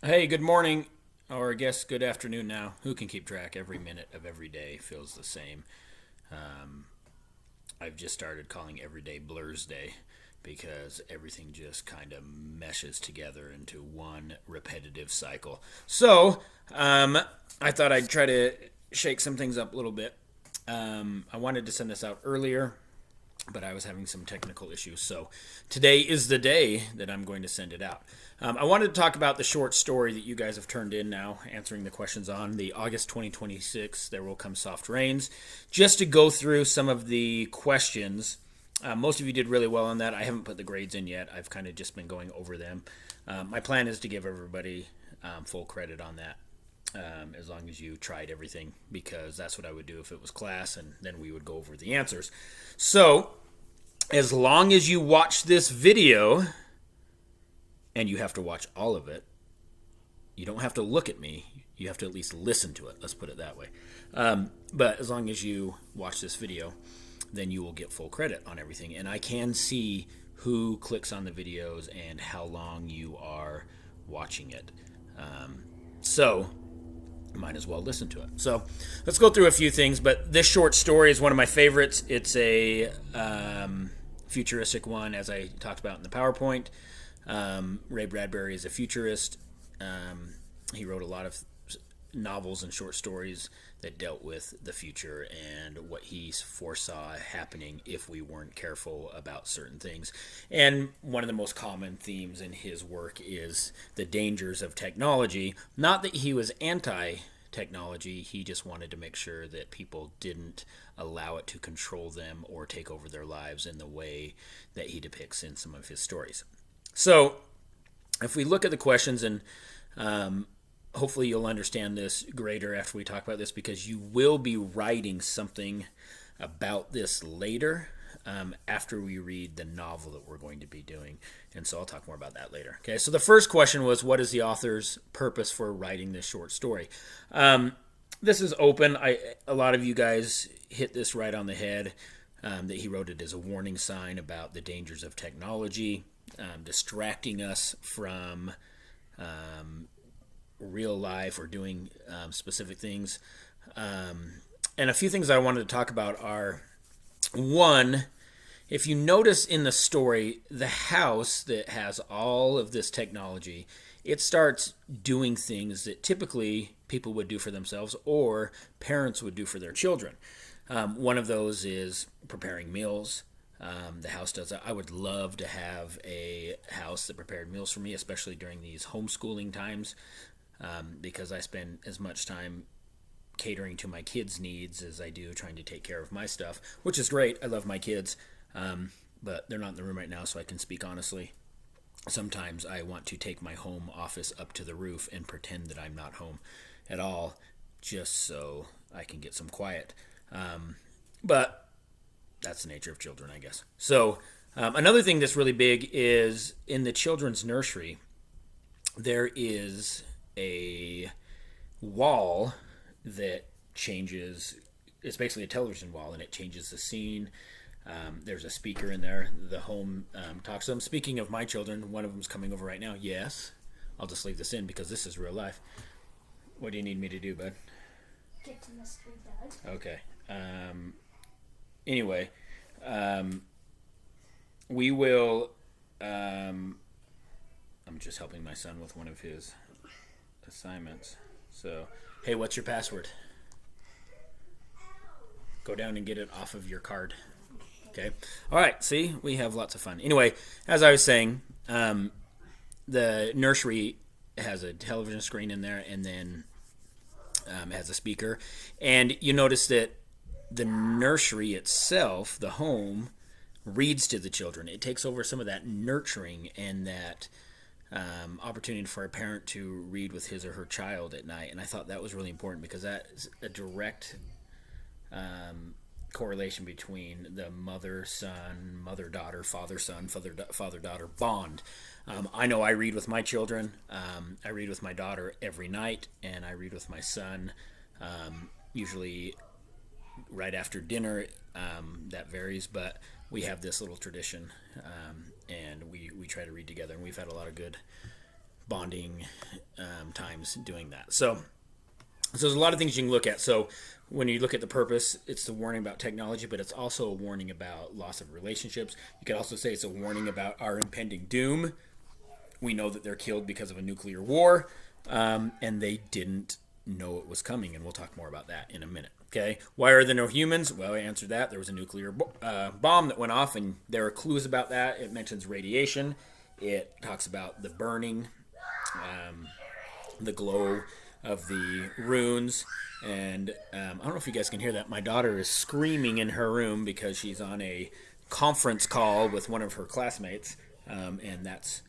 Hey, good morning, or I guess good afternoon now. Who can keep track? Every minute of every day feels the same. Um, I've just started calling every day Blur's Day because everything just kind of meshes together into one repetitive cycle. So, I thought I'd try to shake some things up a little bit. I wanted to send this out earlier, but I was having some technical issues. So today is the day that I'm going to send it out. I wanted to talk about the short story that you guys have turned in now, answering the questions on the August 2026 There Will Come Soft Rains. Just to go through some of the questions. Most of you did really well on that. I haven't put the grades in yet. I've kind of just been going over them. My plan is to give everybody full credit on that. As long as you tried everything, because that's what I would do if it was class, and then we would go over the answers. So, as long as you watch this video, and you have to watch all of it, you don't have to look at me, you have to at least listen to it, let's put it that way. But as long as you watch this video, then you will get full credit on everything, and I can see who clicks on the videos and how long you are watching it. So might as well listen to it. So let's go through a few things, but this short story is one of my favorites. It's a futuristic one, as I talked about in the PowerPoint. Ray Bradbury is a futurist. He wrote a lot of novels and short stories that dealt with the future and what he foresaw happening if we weren't careful about certain things. And one of the most common themes in his work is the dangers of technology. Not that he was anti technology, he just wanted to make sure that people didn't allow it to control them or take over their lives in the way that he depicts in some of his stories. So, if we look at the questions, and hopefully you'll understand this greater after we talk about this, because you will be writing something about this later after we read the novel that we're going to be doing. And so I'll talk more about that later. Okay, so the first question was, what is the author's purpose for writing this short story? This is open. A lot of you guys hit this right on the head, that he wrote it as a warning sign about the dangers of technology, distracting us from real life or doing specific things. And a few things I wanted to talk about are, one, if you notice in the story, the house that has all of this technology, it starts doing things that typically people would do for themselves or parents would do for their children. One of those is preparing meals. The house does that. I would love to have a house that prepared meals for me, especially during these homeschooling times, because I spend as much time catering to my kids' needs as I do trying to take care of my stuff, which is great. I love my kids, but they're not in the room right now, so I can speak honestly. Sometimes I want to take my home office up to the roof and pretend that I'm not home at all, just so I can get some quiet. But that's the nature of children, I guess. So another thing that's really big is in the children's nursery, there is a wall that changes. It's basically a television wall, and it changes the scene. There's a speaker in there. The home talks to them. Speaking of my children, one of them's coming over right now. Yes, I'll just leave this in because this is real life. What do you need me to do, bud? Get to Mystery Dad. Okay. Anyway, we will. I'm just helping my son with one of his assignments. So, hey, what's your password? Go down and get it off of your card. Okay. All right. See, we have lots of fun. Anyway, as I was saying, the nursery has a television screen in there, and then it has a speaker. And you notice that the nursery itself, the home, reads to the children. It takes over some of that nurturing and that opportunity for a parent to read with his or her child at night. And I thought that was really important because that is a direct correlation between the mother-son, mother-daughter, father-son, father-daughter bond. I know I read with my children. I read with my daughter every night, and I read with my son usually right after dinner. That varies, but we have this little tradition, and we try to read together, and we've had a lot of good bonding times doing that. So there's a lot of things you can look at. So when you look at the purpose, it's the warning about technology, but it's also a warning about loss of relationships. You could also say it's a warning about our impending doom. We know that they're killed because of a nuclear war, and they didn't know it was coming, and we'll talk more about that in a minute. Okay, why are there no humans? Well, I answered that. There was a nuclear bomb that went off, and there are clues about that. It mentions radiation. It talks about the burning, the glow of the runes, and I don't know if you guys can hear that. My daughter is screaming in her room because she's on a conference call with one of her classmates, and that's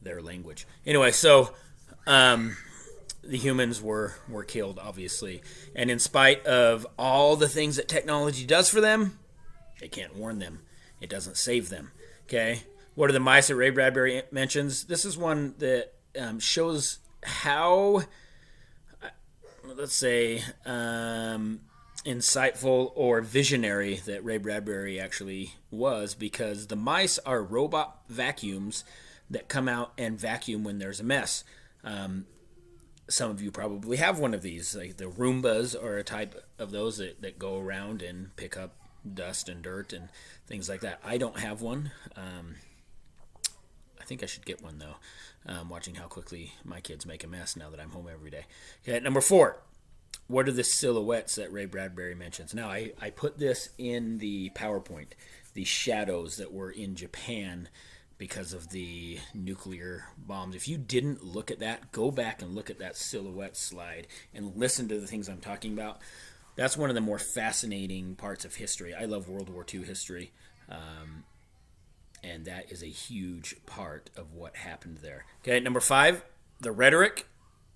their language. Anyway, so the humans were killed, obviously, and in spite of all the things that technology does for them, it can't warn them. It doesn't save them. Okay, what are the mice that Ray Bradbury mentions? This is one that shows how, let's say, insightful or visionary that Ray Bradbury actually was, because the mice are robot vacuums that come out and vacuum when there's a mess. Some of you probably have one of these. Like the Roombas are a type of those that go around and pick up dust and dirt and things like that. I don't have one. I think I should get one, though, watching how quickly my kids make a mess now that I'm home every day. Okay, number 4. What are the silhouettes that Ray Bradbury mentions? Now, I put this in the PowerPoint, the shadows that were in Japan because of the nuclear bombs. If you didn't look at that, go back and look at that silhouette slide and listen to the things I'm talking about. That's one of the more fascinating parts of history. I love World War II history, and that is a huge part of what happened there. Okay, number 5, the rhetoric.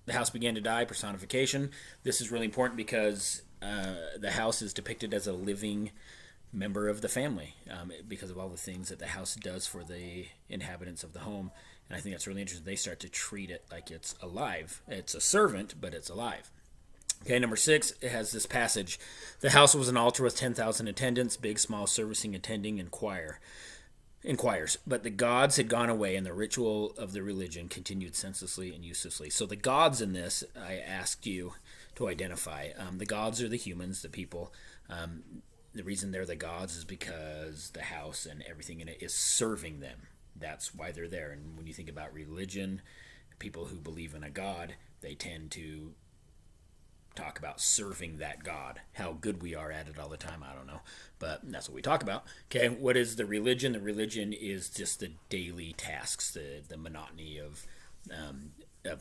The house began to die, personification. This is really important because the house is depicted as a living member of the family because of all the things that the house does for the inhabitants of the home. And I think that's really interesting. They start to treat it like it's alive. It's a servant, but it's alive. Okay, number 6, it has this passage. The house was an altar with 10,000 attendants, big, small, servicing, attending, and choirs. But the gods had gone away, and the ritual of the religion continued senselessly and uselessly. So the gods in this, I asked you to identify. The gods are the humans, the people. The reason they're the gods is because the house and everything in it is serving them. That's why they're there. And when you think about religion, people who believe in a god, they tend to talk about serving that God. How good we are at it all the time, I don't know. But that's what we talk about. Okay, what is the religion? The religion is just the daily tasks, the monotony of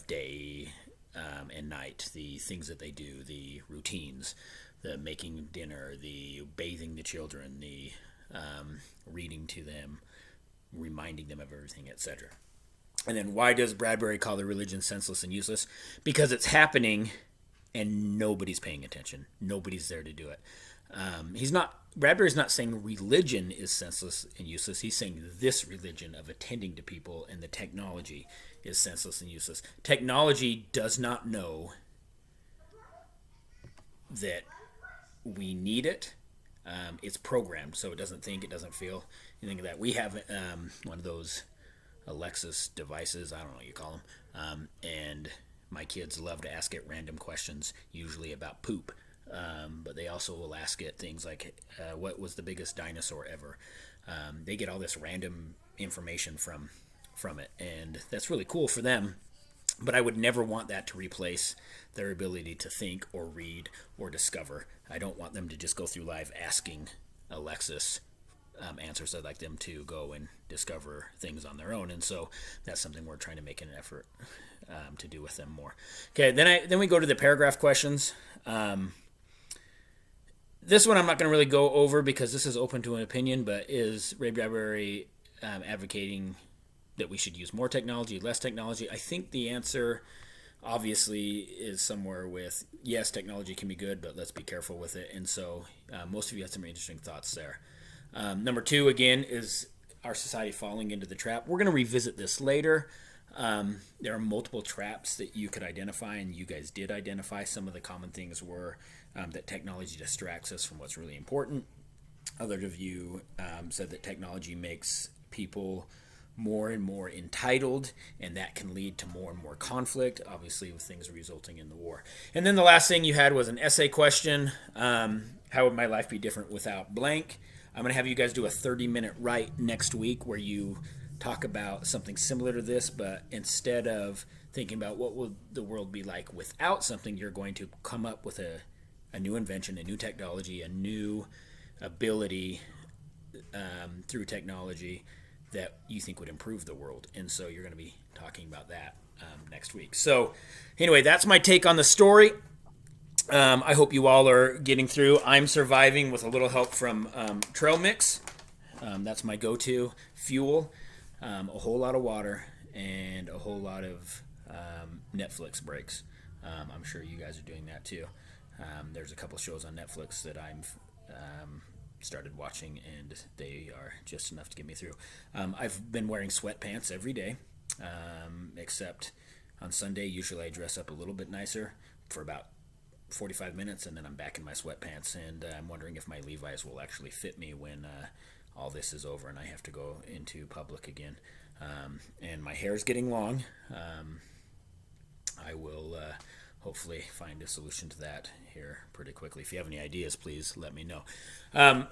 day and night, the things that they do, the routines, the making dinner, the bathing the children, the reading to them, reminding them of everything, etc. And then why does Bradbury call the religion senseless and useless? Because it's happening and nobody's paying attention. Nobody's there to do it. Bradbury's not saying religion is senseless and useless. He's saying this religion of attending to people and the technology is senseless and useless. Technology does not know that we need it. It's programmed, so it doesn't think, it doesn't feel anything of that. We have one of those Alexis devices, I don't know what you call them, and my kids love to ask it random questions, usually about poop. But they also will ask it things like, what was the biggest dinosaur ever? They get all this random information from it, and that's really cool for them. But I would never want that to replace their ability to think or read or discover. I don't want them to just go through life asking Alexis answers. I'd like them to go and discover things on their own, and so that's something we're trying to make an effort to do with them more. Okay, then we go to the paragraph questions. This one I'm not going to really go over because this is open to an opinion, but is Ray Bradbury advocating that we should use more technology, less technology? I think the answer obviously is somewhere with, yes, technology can be good, but let's be careful with it. And so most of you had some interesting thoughts there. Number 2, again, is our society falling into the trap. We're going to revisit this later. There are multiple traps that you could identify, and you guys did identify. Some of the common things were that technology distracts us from what's really important. Others of you said that technology makes people more and more entitled, and that can lead to more and more conflict, obviously with things resulting in the war. And then the last thing you had was an essay question. How would my life be different without blank? I'm going to have you guys do a 30-minute write next week where you talk about something similar to this, but instead of thinking about what would the world be like without something, you're going to come up with a new invention, a new technology, a new ability through technology that you think would improve the world. And so you're going to be talking about that next week. So anyway, that's my take on the story. I hope you all are getting through. I'm surviving with a little help from Trail Mix. That's my go-to fuel. A whole lot of water and a whole lot of Netflix breaks. I'm sure you guys are doing that too. There's a couple shows on Netflix that I've started watching, and they are just enough to get me through. I've been wearing sweatpants every day, except on Sunday. Usually I dress up a little bit nicer for about 45 minutes, and then I'm back in my sweatpants, and I'm wondering if my Levi's will actually fit me when all this is over and I have to go into public again. And my hair is getting long. I will hopefully find a solution to that here pretty quickly. If you have any ideas, please let me know.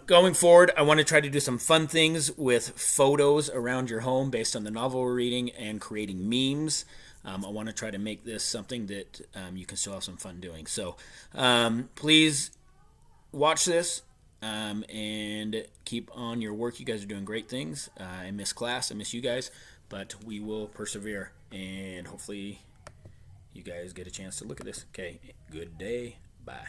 Going forward, I want to try to do some fun things with photos around your home based on the novel we're reading and creating memes. I want to try to make this something that you can still have some fun doing. So please watch this and keep on your work. You guys are doing great things. I miss class. I miss you guys. But we will persevere, and hopefully you guys get a chance to look at this. Okay, good day. Bye.